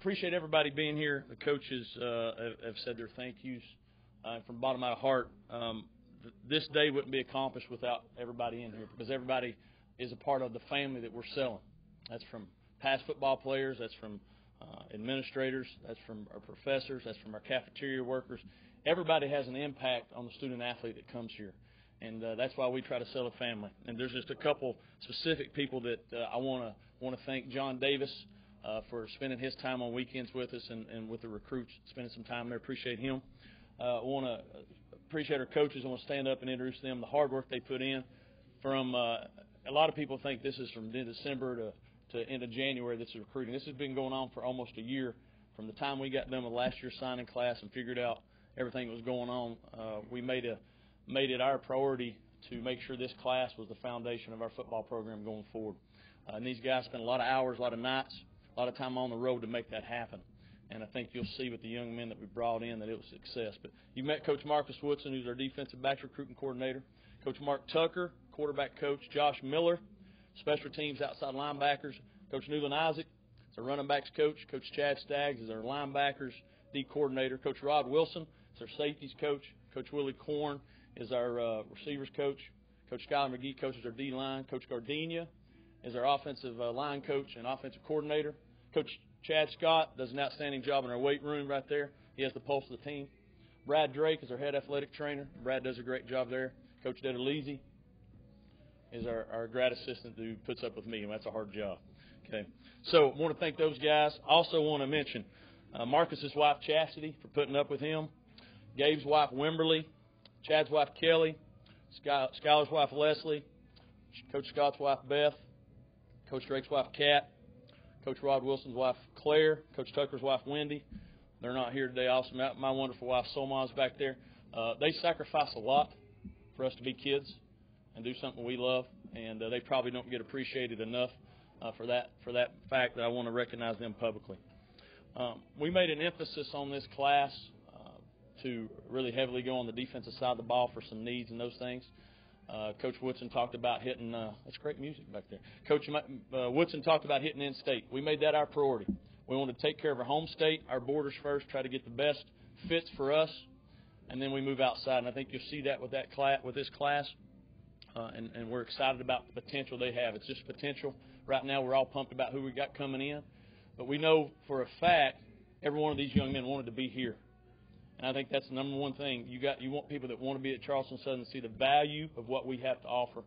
appreciate everybody being here. The coaches have said their thank yous from the bottom of my heart. This day wouldn't be accomplished without everybody in here, because everybody is a part of the family that we're selling. That's from past football players, that's from administrators, that's from our professors, that's from our cafeteria workers. Everybody has an impact on the student athlete that comes here, and that's why we try to sell a family. And there's just a couple specific people that I want to thank. John Davis for spending his time on weekends with us and with the recruits, spending some time there. Appreciate him. I want to appreciate our coaches. I want to stand up and introduce them, the hard work they put in. From a lot of people think this is from December to end of January. This is recruiting. This has been going on for almost a year, from the time we got done with last year's signing class and figured out everything that was going on. We made it our priority to make sure this class was the foundation of our football program going forward. And these guys spent a lot of hours, a lot of nights, a lot of time on the road to make that happen. And I think you'll see with the young men that we brought in that it was a success. But you met Coach Marcus Woodson, who's our defensive backs recruiting coordinator, Coach Mark Tucker, quarterback coach, Josh Miller, special teams outside linebackers, Coach Newland Isaac is our running backs coach, Coach Chad Staggs is our linebackers D coordinator, Coach Rod Wilson is our safeties coach, Coach Willie Korn is our receivers coach, Coach Skyler McGee coaches our D-line, Coach Gardenia is our offensive line coach and offensive coordinator, Coach Chad Scott does an outstanding job in our weight room right there. He has the pulse of the team. Brad Drake is our head athletic trainer. Brad does a great job there. Coach Dedalese is our grad assistant who puts up with me, and that's a hard job. Okay, so I want to thank those guys. I also want to mention Marcus's wife, Chastity, for putting up with him, Gabe's wife, Wimberly, Chad's wife, Kelly, Skylar's wife, Leslie, Coach Scott's wife, Beth, Coach Drake's wife, Kat, Coach Rod Wilson's wife, Claire, Coach Tucker's wife, Wendy. They're not here today. Also, my wonderful wife, Solma's back there. They sacrifice a lot for us to be kids and do something we love, and they probably don't get appreciated enough for that fact that I want to recognize them publicly. We made an emphasis on this class to really heavily go on the defensive side of the ball for some needs and those things. Coach Woodson talked about hitting that's great music back there. Coach Woodson talked about hitting in-state. We made that our priority. We wanted to take care of our home state, our borders first, try to get the best fits for us, and then we move outside. And I think you'll see that with this class, and we're excited about the potential they have. It's just potential. Right now we're all pumped about who we got coming in, but we know for a fact every one of these young men wanted to be here. And I think that's the number one thing. You want people that want to be at Charleston Southern to see the value of what we have to offer,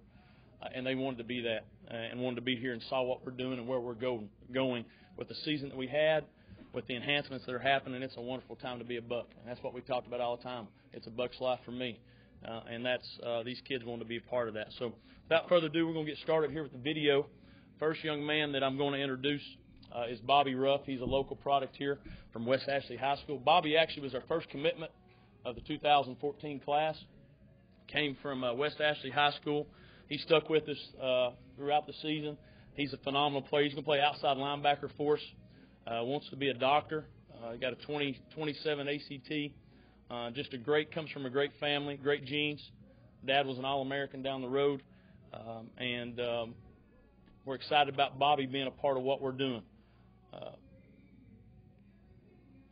and they wanted to be that and wanted to be here and saw what we're doing and where we're going with the season that we had, with the enhancements that are happening. It's a wonderful time to be a Buck, and that's what we talked about all the time. It's a Buck's life for me, and that's these kids want to be a part of that. So without further ado, we're going to get started here with the video. First young man that I'm going to introduce is Bobby Ruff. He's a local product here from West Ashley High School. Bobby actually was our first commitment of the 2014 class. Came from West Ashley High School. He stuck with us throughout the season. He's a phenomenal player. He's going to play outside linebacker for us. Wants to be a doctor. Got a 2027 ACT. Just comes from a great family, great genes. Dad was an All-American down the road. And we're excited about Bobby being a part of what we're doing.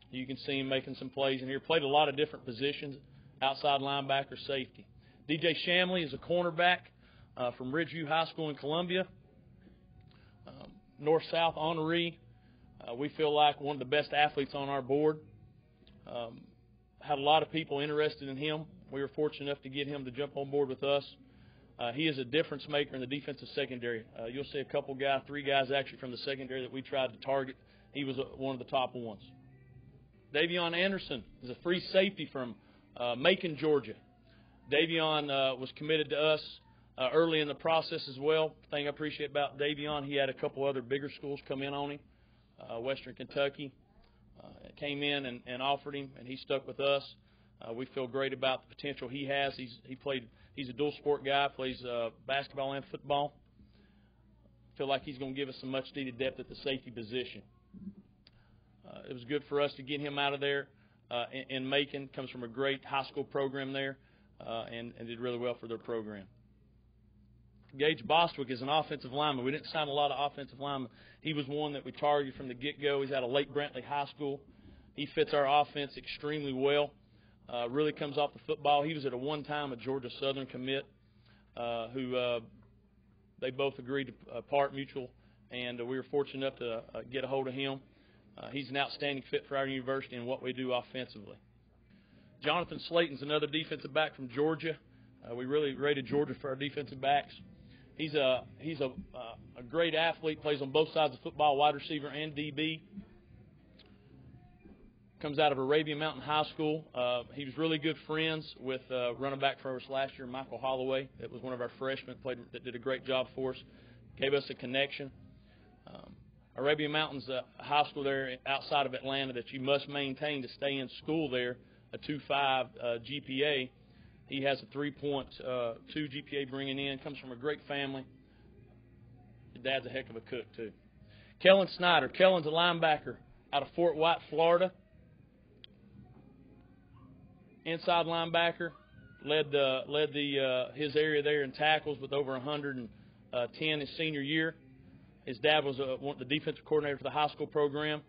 You can see him making some plays in here. Played a lot of different positions, outside linebacker, safety. DJ Shamli is a cornerback from Ridgeview High School in Columbia. North-South honoree. We feel like one of the best athletes on our board. Had a lot of people interested in him. We were fortunate enough to get him to jump on board with us. He is a difference maker in the defensive secondary. You'll see a couple guys, 3 guys actually from the secondary that we tried to target. He was one of the top ones. Davion Anderson is a free safety from Macon, Georgia. Davion was committed to us early in the process as well. The thing I appreciate about Davion, he had a couple other bigger schools come in on him. Western Kentucky came in and offered him, and he stuck with us. We feel great about the potential he has. He's a dual sport guy, plays basketball and football. Feel like he's going to give us some much needed depth at the safety position. It was good for us to get him out of there in Macon. Comes from a great high school program there, and did really well for their program. Gage Bostwick is an offensive lineman. We didn't sign a lot of offensive linemen. He was one that we targeted from the get-go. He's out of Lake Brantley High School. He fits our offense extremely well. Really comes off the football. He was at one time a Georgia Southern commit who they both agreed to part mutual, and we were fortunate enough to get a hold of him. He's an outstanding fit for our university and what we do offensively. Jonathan Slayton's another defensive back from Georgia. We really rated Georgia for our defensive backs. He's a great athlete, plays on both sides of football, wide receiver and DB. Comes out of Arabian Mountain High School. He was really good friends with running back for us last year, Michael Holloway. That was one of our freshmen that did a great job for us. Gave us a connection. Arabian Mountain's a high school there outside of Atlanta that you must maintain to stay in school there, a 2.5 GPA. He has a 3.2 GPA bringing in. Comes from a great family. His dad's a heck of a cook, too. Kellen Snyder. Kellen's a linebacker out of Fort White, Florida. Inside linebacker. Led his area there in tackles with over 110 his senior year. His dad was the defensive coordinator for the high school program.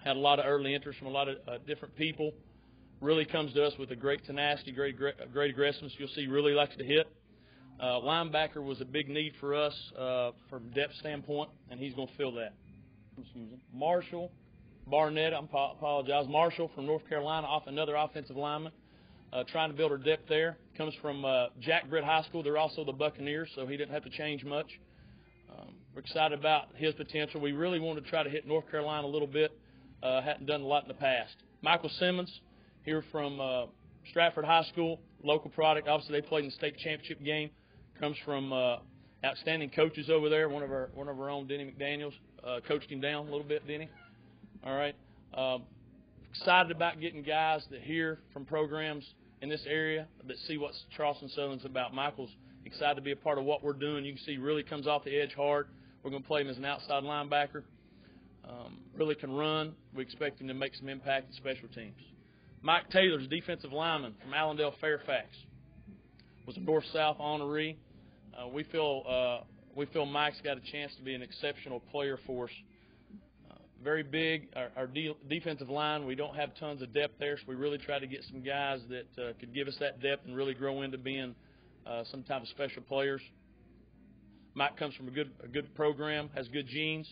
Had a lot of early interest from a lot of different people. Really comes to us with a great tenacity, great aggressiveness. You'll see really likes to hit. Linebacker was a big need for us from a depth standpoint, and he's going to fill that. Marshall, Barnett, I apologize. Marshall from North Carolina, another offensive lineman, trying to build our depth there. Comes from Jack Britt High School. They're also the Buccaneers, so he didn't have to change much. We're excited about his potential. We really wanted to try to hit North Carolina a little bit. Hadn't done a lot in the past. Michael Simmons, here from Stratford High School, local product. Obviously, they played in the state championship game. Comes from outstanding coaches over there. One of our own, Denny McDaniels, coached him down a little bit, Denny. All right. Excited about getting guys that hear from programs in this area that see what Charleston Southern's about. Michael's excited to be a part of what we're doing. You can see really comes off the edge hard. We're going to play him as an outside linebacker. Really can run. We expect him to make some impact in special teams. Mike Taylor's defensive lineman from Allendale Fairfax. Was a North-South honoree. We feel Mike's got a chance to be an exceptional player for us. Very big. Our defensive line, we don't have tons of depth there, so we really try to get some guys that could give us that depth and really grow into being some type of special players. Mike comes from a good program, has good genes.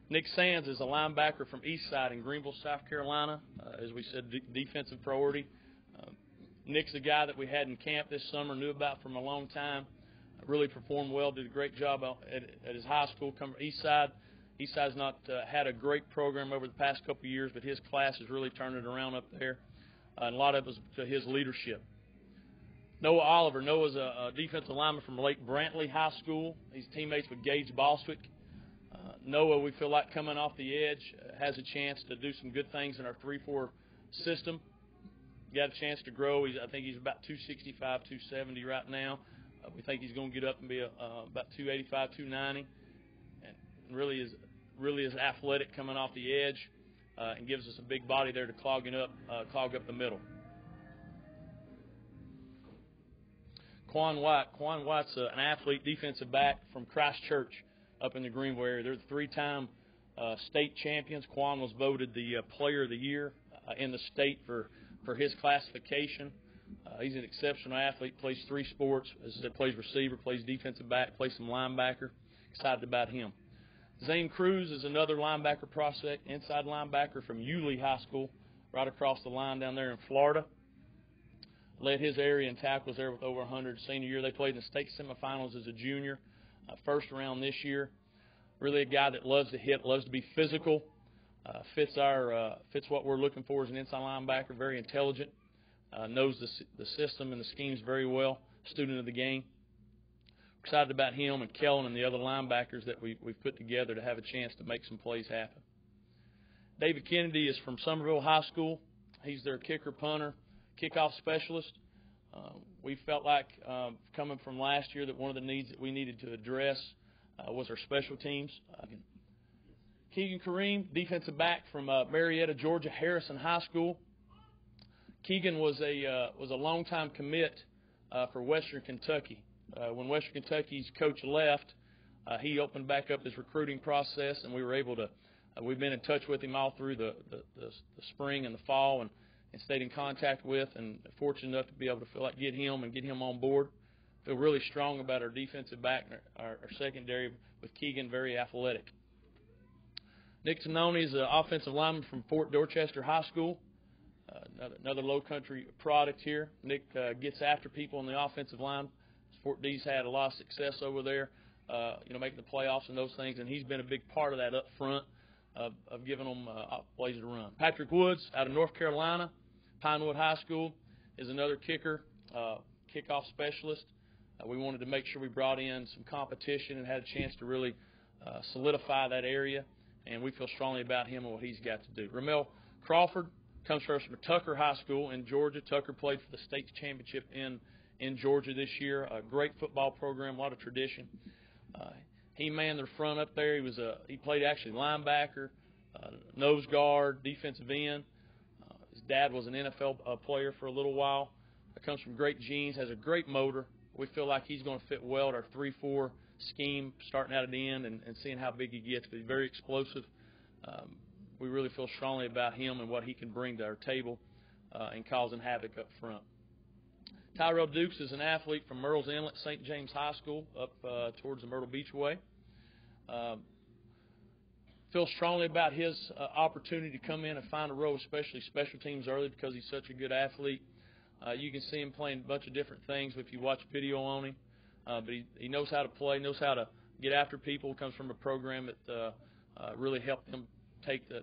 Nick Sands is a linebacker from Eastside in Greenville, South Carolina. As we said, defensive priority. Nick's a guy that we had in camp this summer, knew about from a long time. Really performed well, did a great job at his high school. Come from Eastside. Eastside's not had a great program over the past couple of years, but his class has really turned it around up there. And a lot of it was to his leadership. Noah Oliver. Noah's a defensive lineman from Lake Brantley High School. He's teammates with Gage Bostwick. Noah, we feel like coming off the edge, has a chance to do some good things in our 3-4 system. Got a chance to grow. I think he's about 265, 270 right now. We think he's going to get up and be about 285, 290, and really is athletic coming off the edge, and gives us a big body there to clog up the middle. Quan Watts an athlete, defensive back from Christchurch up in the Greenville area. They're the 3-time state champions. Quan was voted the player of the year in the state for his classification. He's an exceptional athlete, plays 3 sports. As I said, plays receiver, plays defensive back, plays some linebacker. Excited about him. Zayn Cruz is another linebacker prospect, inside linebacker from Yulee High School, right across the line down there in Florida. Led his area in tackles there with over 100 senior year. They played in the state semifinals as a junior, first round this year. Really a guy that loves to hit, loves to be physical, fits what we're looking for as an inside linebacker. Very intelligent, knows the system and the schemes very well. Student of the game. Excited about him and Kellen and the other linebackers that we've put together to have a chance to make some plays happen. David Kennedy is from Summerville High School. He's their kicker, punter, kickoff specialist. We felt like coming from last year that one of the needs that we needed to address was our special teams. Keegan Karim, defensive back from Marietta, Georgia, Harrison High School. Keegan was a longtime commit for Western Kentucky. when Western Kentucky's coach left, he opened back up his recruiting process, and we were able to we've been in touch with him all through the spring and the fall, and stayed in contact with, and fortunate enough to be able to get him on board. Feel really strong about our defensive back and our secondary with Keegan, very athletic. Nick Tononi is an offensive lineman from Fort Dorchester High School, another low country product here. Nick gets after people on the offensive line. Fort D's had a lot of success over there, making the playoffs and those things, and he's been a big part of that up front of giving them plays to run. Patrick Woods out of North Carolina, Pinewood High School, is another kicker, kickoff specialist. We wanted to make sure we brought in some competition and had a chance to really solidify that area, and we feel strongly about him and what he's got to do. Ramil Crawford comes from Tucker High School in Georgia. Tucker played for the state championship in Georgia this year. A great football program, a lot of tradition. He manned the front up there. He played actually linebacker, nose guard, defensive end. His dad was an NFL player for a little while. Comes from great genes, has a great motor. We feel like he's going to fit well at our 3-4 scheme, starting out at the end and seeing how big he gets. But he's very explosive. We really feel strongly about him and what he can bring to our table and causing havoc up front. Tyre Dukes is an athlete from Myrtle's Inlet, St. James High School, up towards the Myrtle Beach way. Feel strongly about his opportunity to come in and find a role, especially special teams early, because he's such a good athlete. You can see him playing a bunch of different things if you watch video on him. But he knows how to play, knows how to get after people. Comes from a program that really helped him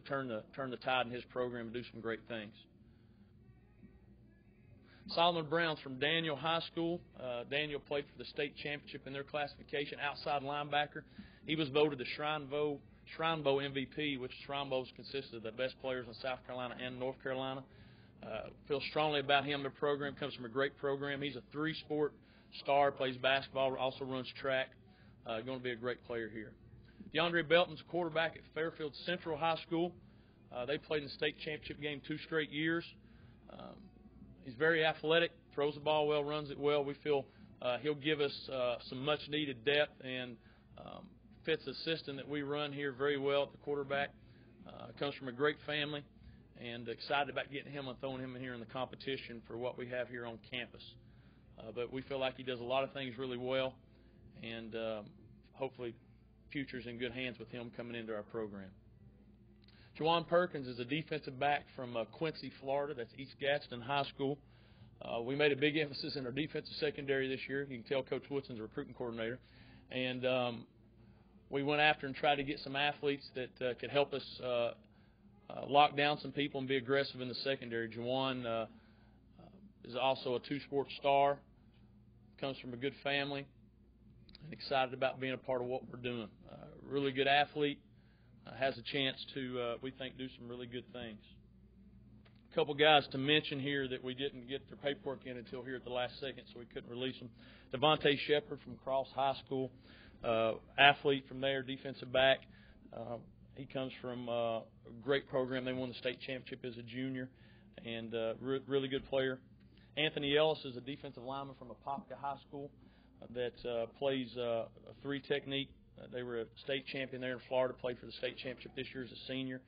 turn the tide in his program and do some great things. Solomon Brown's from Daniel High School. Daniel played for the state championship in their classification, outside linebacker. He was voted the Shrine Bowl MVP, which Shrine Bowls consist of the best players in South Carolina and North Carolina. Feel strongly about him. The program comes from a great program. He's a 3-sport star, plays basketball, also runs track. Going to be a great player here. DeAndre Belton's a quarterback at Fairfield Central High School. They played in the state championship game 2 straight years. He's very athletic, throws the ball well, runs it well. We feel he'll give us some much-needed depth and fits the system that we run here very well at the quarterback. Comes from a great family, and excited about getting him and throwing him in here in the competition for what we have here on campus. But we feel like he does a lot of things really well, and hopefully future's in good hands with him coming into our program. JaJuan Perkins is a defensive back from Quincy, Florida. That's East Gadsden High School. We made a big emphasis in our defensive secondary this year. You can tell Coach Woodson's a recruiting coordinator. And we went after and tried to get some athletes that could help us lock down some people and be aggressive in the secondary. JaJuan is also a 2-sport star, comes from a good family, and excited about being a part of what we're doing. Really good athlete, has a chance to, we think, do some really good things. A couple guys to mention here that we didn't get their paperwork in until here at the last second, so we couldn't release them. Devontae Shepard from Cross High School, athlete from there, defensive back. He comes from a great program. They won the state championship as a junior, and really good player. Anthony Ellis is a defensive lineman from Apopka High School that plays a 3 technique. They were a state champion there in Florida, played for the state championship this year as a senior.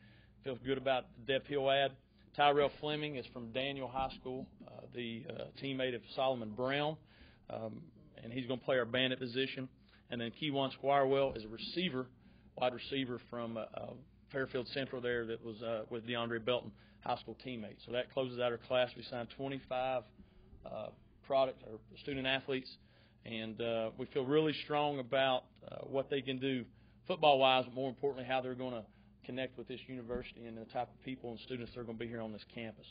Feels good about the depth he'll add. Tyrell Fleming is from Daniel High School, the teammate of Solomon Brown, and he's going to play our bandit position. And then Keywan Squirewell is a receiver, wide receiver from Fairfield Central there that was with DeAndre Belton, high school teammate. So that closes out our class. We signed 25 student athletes, and we feel really strong about what they can do football-wise, but more importantly, how they're going to connect with this university and the type of people and students that are going to be here on this campus.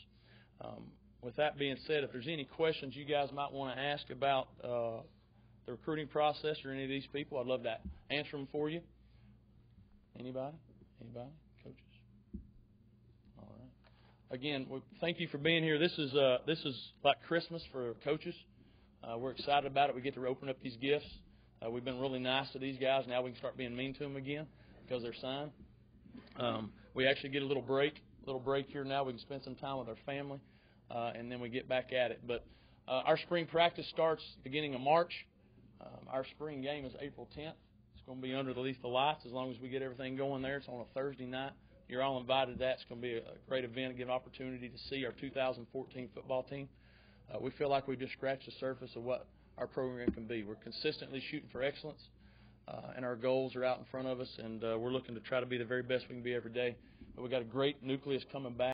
With that being said, if there's any questions you guys might want to ask about the recruiting process or any of these people, I'd love to answer them for you. Anybody? Anybody? Coaches? All right. Again, thank you for being here. This is like Christmas for coaches. We're excited about it. We get to open up these gifts. We've been really nice to these guys. Now we can start being mean to them again because they're signed. We actually get a little break here now. We can spend some time with our family, and then we get back at it. But our spring practice starts beginning of March. Our spring game is April 10th. It's going to be under the lethal lights as long as we get everything going there. It's on a Thursday night. You're all invited to that. It's going to be a great event, give an opportunity to see our 2014 football team. We feel like we've just scratched the surface of what our program can be. We're consistently shooting for excellence, and our goals are out in front of us, and we're looking to try to be the very best we can be every day. But we've got a great nucleus coming back.